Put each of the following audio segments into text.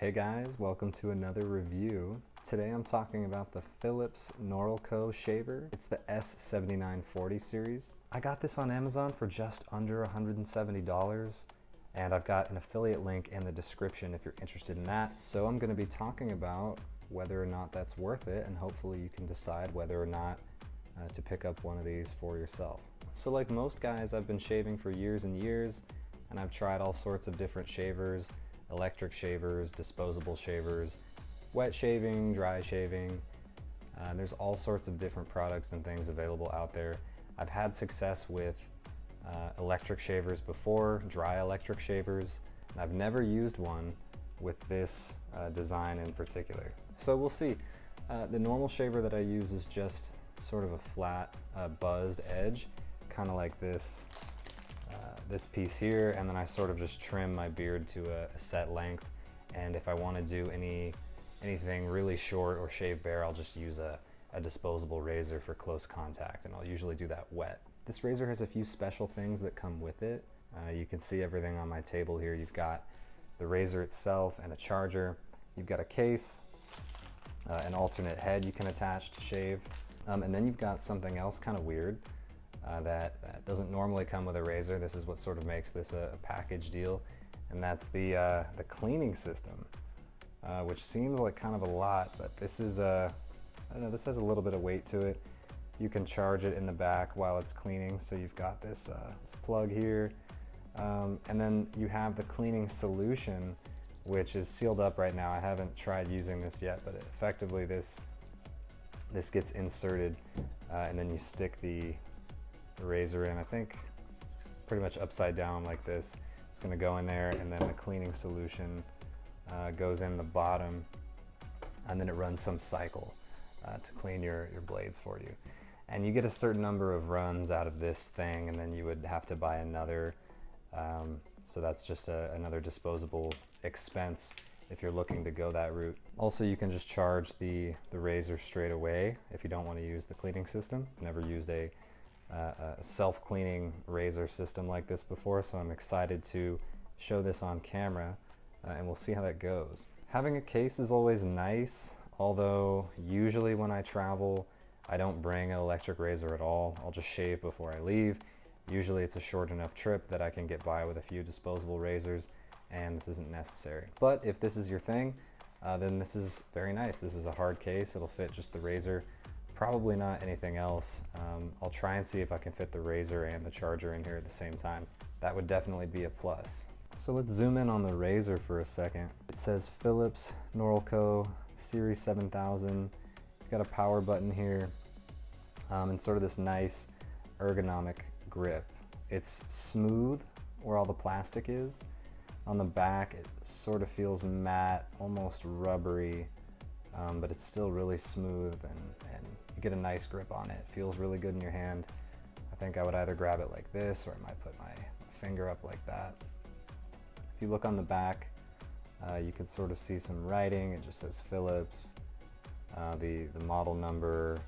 Hey guys, welcome to another review. Today I'm talking about the Philips Norelco shaver. It's the S7940 series. I got this on Amazon for just under $170, and I've got an affiliate link in the description if you're interested in that. So I'm going to be talking about whether or not that's worth it, and hopefully you can decide whether or not to pick up one of these for yourself. So like most guys, I've been shaving for years and years, and I've tried all sorts of different shavers. Electric shavers, disposable shavers, wet shaving, dry shaving. There's all sorts of different products and things available out there. I've had success with electric shavers before, dry electric shavers. And I've never used one with this design in particular. So we'll see. The normal shaver that I use is just sort of a flat buzzed edge, kind of like this piece here, and then I sort of just trim my beard to a set length. And if I want to do anything really short or shave bare, I'll just use a disposable razor for close contact, and I'll usually do that wet. This razor has a few special things that come with it. You can see everything on my table here. You've got the razor itself and a charger. You've got a case, an alternate head you can attach to shave, and then you've got something else kind of weird. That doesn't normally come with a razor. This is what sort of makes this a package deal, and that's the cleaning system, which seems like kind of a lot, but this is I don't know, this has a little bit of weight to it. You can charge it in the back while it's cleaning, so you've got this plug here, and then you have the cleaning solution, which is sealed up right now. I haven't tried using this yet, but effectively this gets inserted, and then you stick the razor in, I think pretty much upside down like this. It's going to go in there, and then the cleaning solution goes in the bottom, and then it runs some cycle to clean your blades for you. And you get a certain number of runs out of this thing, and then you would have to buy another, so that's just another disposable expense if you're looking to go that route. Also, you can just charge the razor straight away if you don't want to use the cleaning system. I've never used a self-cleaning razor system like this before, so I'm excited to show this on camera, and we'll see how that goes. Having a case is always nice, although usually when I travel I don't bring an electric razor at all. I'll just shave before I leave. Usually it's a short enough trip that I can get by with a few disposable razors, and this isn't necessary. But if this is your thing, then this is very nice. This is a hard case. It'll fit just the razor, probably not anything else. I'll try and see if I can fit the razor and the charger in here at the same time. That would definitely be a plus. So let's zoom in on the razor for a second. It says Philips Norelco Series 7000. You've got a power button here, and sort of this nice ergonomic grip. It's smooth where all the plastic is. On the back it sort of feels matte, almost rubbery, but it's still really smooth, and you get a nice grip on it. It feels really good in your hand. I think I would either grab it like this, or I might put my finger up like that. If you look on the back, you can sort of see some writing. It just says Philips. The model number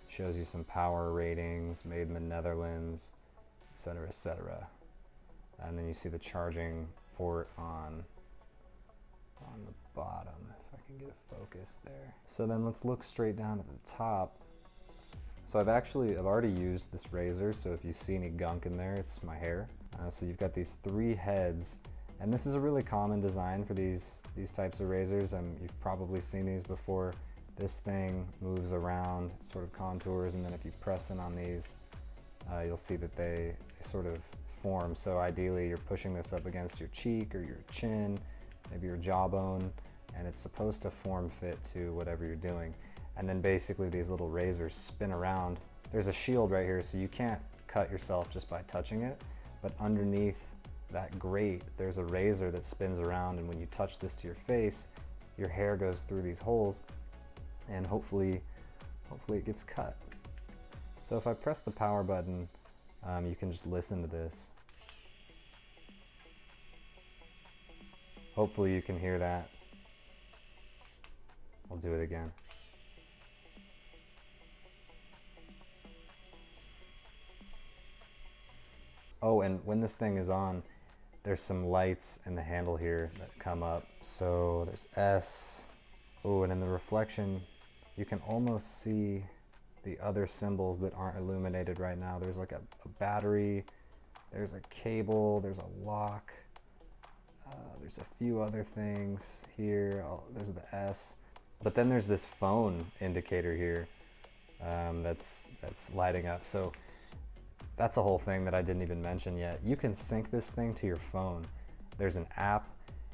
shows you some power ratings, made in the Netherlands, etc., etc. And then you see the charging port on the bottom, if I can get a focus there. So then let's look straight down at the top. So I've already used this razor, so if you see any gunk in there, it's my hair. So you've got these three heads, and this is a really common design for these types of razors. You've probably seen these before. This thing moves around, sort of contours, and then if you press in on these, you'll see that they sort of form. So ideally you're pushing this up against your cheek or your chin, maybe your jawbone, and it's supposed to form fit to whatever you're doing. And then basically these little razors spin around. There's a shield right here, so you can't cut yourself just by touching it, but underneath that grate there's a razor that spins around, and when you touch this to your face, your hair goes through these holes, and hopefully it gets cut. So if I press the power button, you can just listen to this. Hopefully you can hear that. I'll do it again. Oh, and when this thing is on, There's some lights in the handle here that come up. So there's S. Oh, and in the reflection, you can almost see the other symbols that aren't illuminated right now. There's like a battery, there's a cable, there's a lock, there's a few other things here. There's the S. But then there's this phone indicator here that's lighting up. So that's a whole thing that I didn't even mention yet. You can sync this thing to your phone. There's an app.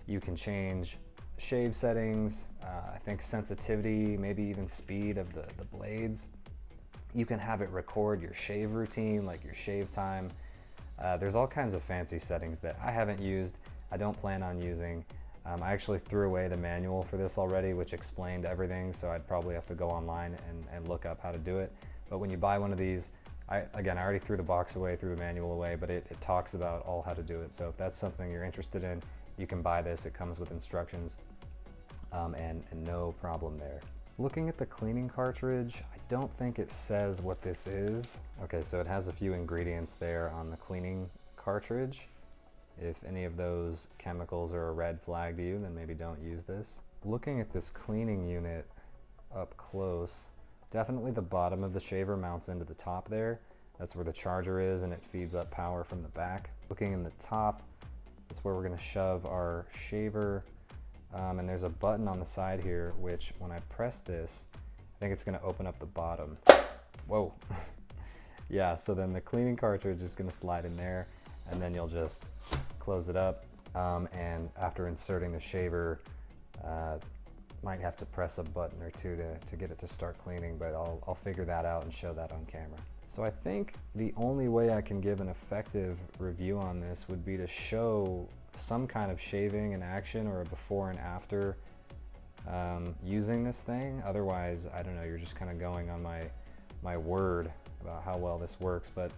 You can change shave settings, I think sensitivity, maybe even speed of the blades. You can have it record your shave routine, like your shave time. There's all kinds of fancy settings that I haven't used, I don't plan on using. I actually threw away the manual for this already, which explained everything, so I'd probably have to go online and look up how to do it. But when you buy one of these, I already threw the box away, threw the manual away, but it talks about all how to do it. So if that's something you're interested in, you can buy this. It comes with instructions, and no problem there. Looking at the cleaning cartridge, I don't think it says what this is. Okay, so it has a few ingredients there on the cleaning cartridge. If any of those chemicals are a red flag to you, then maybe don't use this. Looking at this cleaning unit up close, definitely the bottom of the shaver mounts into the top there. That's where the charger is, and it feeds up power from the back. Looking in the top, that's where we're gonna shove our shaver. And there's a button on the side here, which when I press this, I think it's gonna open up the bottom. Whoa. Yeah, so then the cleaning cartridge is gonna slide in there, and then you'll just close it up. And after inserting the shaver, might have to press a button or two to get it to start cleaning, but I'll figure that out and show that on camera. So I think the only way I can give an effective review on this would be to show some kind of shaving in action or a before and after using this thing. Otherwise, I don't know, you're just kind of going on my word about how well this works. But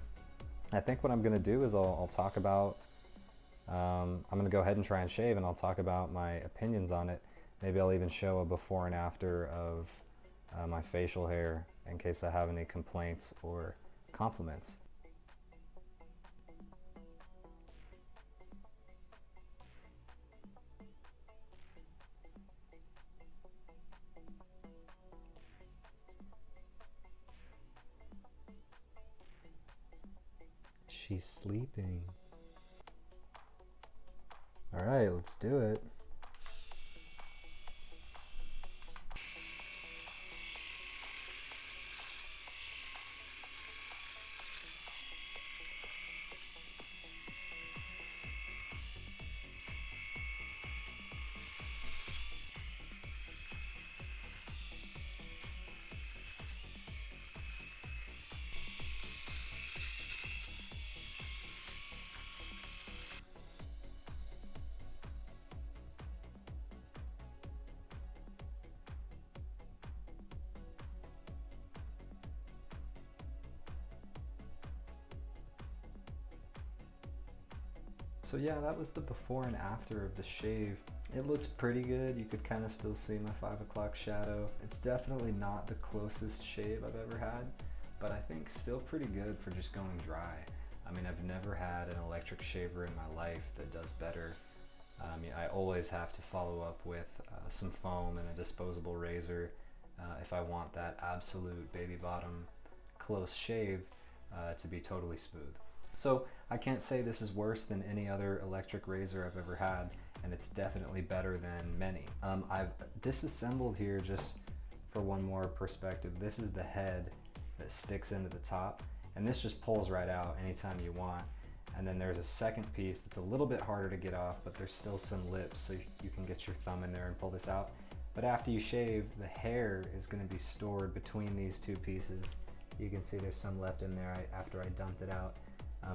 I think what I'm gonna do is I'll talk about, I'm gonna go ahead and try and shave, and I'll talk about my opinions on it. Maybe I'll even show a before and after of my facial hair in case I have any complaints or compliments. She's sleeping. All right, let's do it. So yeah, that was the before and after of the shave. It looked pretty good. You could kind of still see my 5 o'clock shadow. It's definitely not the closest shave I've ever had, but I think still pretty good for just going dry. I mean, I've never had an electric shaver in my life that does better. I always have to follow up with some foam and a disposable razor if I want that absolute baby bottom close shave to be totally smooth. So I can't say this is worse than any other electric razor I've ever had, and it's definitely better than many. I've disassembled here just for one more perspective. This is the head that sticks into the top, and this just pulls right out anytime you want. And then there's a second piece that's a little bit harder to get off, but there's still some lips, so you can get your thumb in there and pull this out. But after you shave, the hair is going to be stored between these two pieces. You can see there's some left in there after I dumped it out.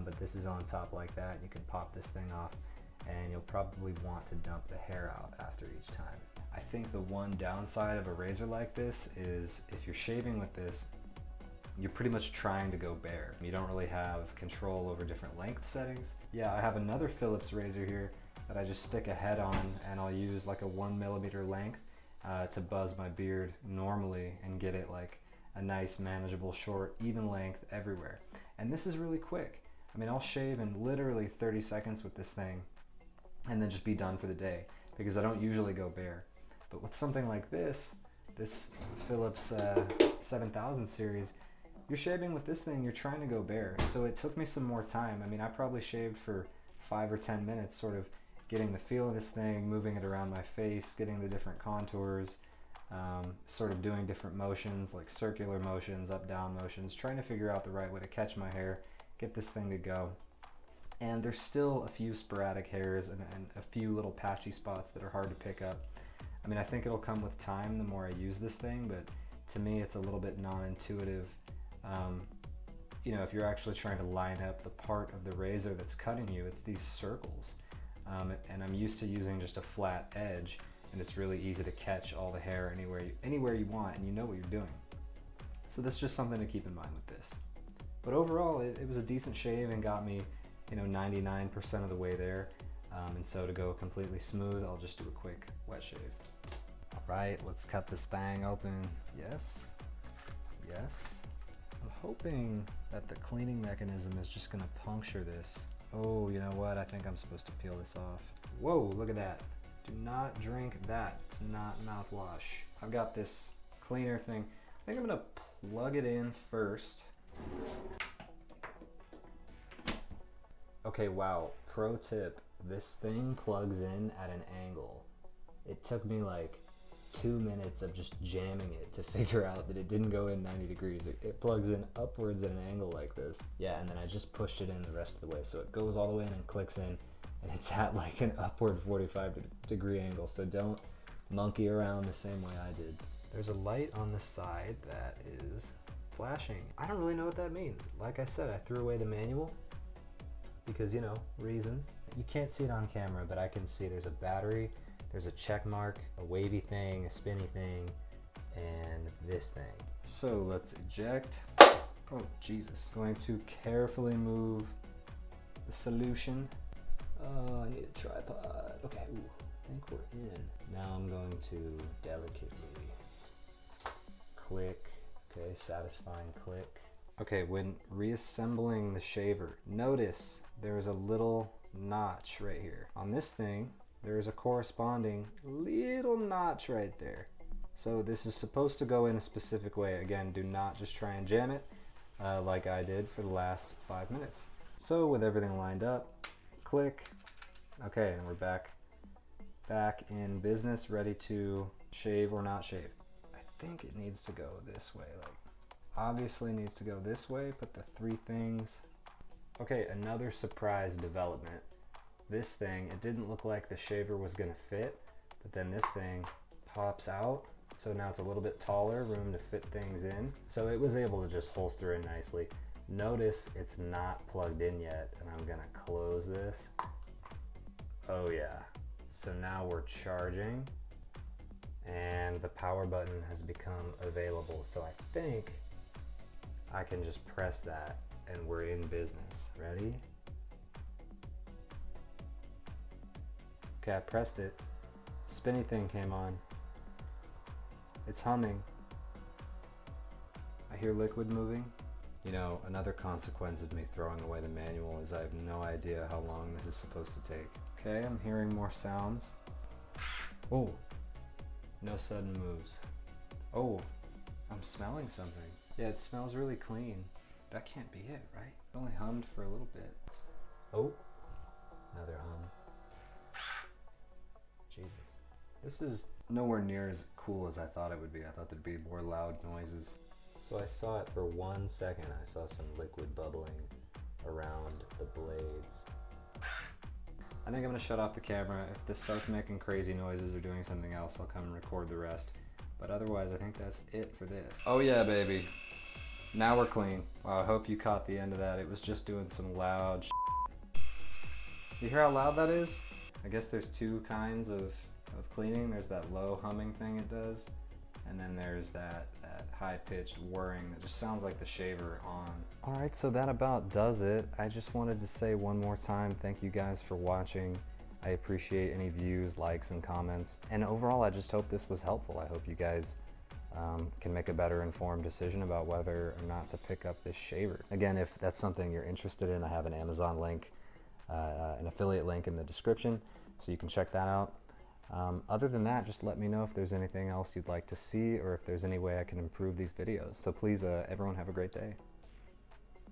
But this is on top like that. You can pop this thing off, and you'll probably want to dump the hair out after each time. I think the one downside of a razor like this is if you're shaving with this, you're pretty much trying to go bare. You don't really have control over different length settings. Yeah, I have another Phillips razor here that I just stick a head on, and I'll use like a 1 millimeter length to buzz my beard normally and get it like a nice manageable short even length everywhere. And this is really quick. I mean, I'll shave in literally 30 seconds with this thing, and then just be done for the day, because I don't usually go bare. But with something like this Philips 7000 series, you're shaving with this thing, you're trying to go bare. So it took me some more time. I mean, I probably shaved for 5 or 10 minutes, sort of getting the feel of this thing, moving it around my face, getting the different contours, sort of doing different motions, like circular motions, up down motions, trying to figure out the right way to catch my hair, get this thing to go. And there's still a few sporadic hairs and a few little patchy spots that are hard to pick up. I mean, I think it'll come with time the more I use this thing, but to me it's a little bit non-intuitive. You know, if you're actually trying to line up the part of the razor that's cutting you, it's these circles. And I'm used to using just a flat edge, and it's really easy to catch all the hair anywhere you want, and you know what you're doing. So that's just something to keep in mind with this. But overall, it was a decent shave and got me, you know, 99% of the way there. And so to go completely smooth, I'll just do a quick wet shave. All right, let's cut this thing open. Yes, yes. I'm hoping that the cleaning mechanism is just gonna puncture this. Oh, you know what? I think I'm supposed to peel this off. Whoa, look at that. Do not drink that. It's not mouthwash. I've got this cleaner thing. I think I'm gonna plug it in first. Okay, wow, pro tip. This thing plugs in at an angle. It took me like 2 minutes of just jamming it to figure out that it didn't go in 90 degrees. It plugs in upwards at an angle like this. Yeah, and then I just pushed it in the rest of the way. So it goes all the way in and clicks in, and it's at like an upward 45-degree angle. So don't monkey around the same way I did. There's a light on the side that is flashing. I don't really know what that means. Like I said, I threw away the manual because, you know, reasons. You can't see it on camera, but I can see there's a battery, there's a check mark, a wavy thing, a spinny thing, and this thing. So let's eject. Oh, Jesus. Going to carefully move the solution. Oh, I need a tripod. Okay, ooh, I think we're in. Now I'm going to delicately click. Okay, satisfying click. Okay, when reassembling the shaver, notice there's a little notch right here. On this thing, there's a corresponding little notch right there. So this is supposed to go in a specific way. Again, do not just try and jam it like I did for the last 5 minutes. So with everything lined up, click. Okay, and we're back in business, ready to shave or not shave. I think it needs to go this way, like obviously needs to go this way, but the 3 things. Okay, another surprise development. This thing, it didn't look like the shaver was gonna fit, but then this thing pops out. So now it's a little bit taller, room to fit things in. So it was able to just holster in nicely. Notice it's not plugged in yet, and I'm gonna close this. Oh yeah. So now we're charging, and the power button has become available. So I think I can just press that and we're in business. Ready? Okay, I pressed it. Spinny thing came on. It's humming. I hear liquid moving. You know, another consequence of me throwing away the manual is I have no idea how long this is supposed to take. Okay, I'm hearing more sounds. Oh, no sudden moves. Oh, I'm smelling something. Yeah, it smells really clean. That can't be it, right? It only hummed for a little bit. Oh, another hum. Jesus. This is nowhere near as cool as I thought it would be. I thought there'd be more loud noises. So I saw it for 1 second. I saw some liquid bubbling around the blades. I think I'm gonna shut off the camera. If this starts making crazy noises or doing something else, I'll come and record the rest. But otherwise, I think that's it for this. Oh yeah, baby. Now we're clean. Wow, I hope you caught the end of that. It was just doing some loud You hear how loud that is? I guess there's 2 kinds of cleaning. There's that low humming thing it does, and then there's that high-pitched whirring that just sounds like the shaver on. All right, so that about does it. I just wanted to say one more time, thank you guys for watching. I appreciate any views, likes, and comments. And overall, I just hope this was helpful. I hope you guys can make a better informed decision about whether or not to pick up this shaver. Again, if that's something you're interested in, I have an Amazon link, an affiliate link in the description. So you can check that out. Other than that, just let me know if there's anything else you'd like to see or if there's any way I can improve these videos. So please, everyone have a great day.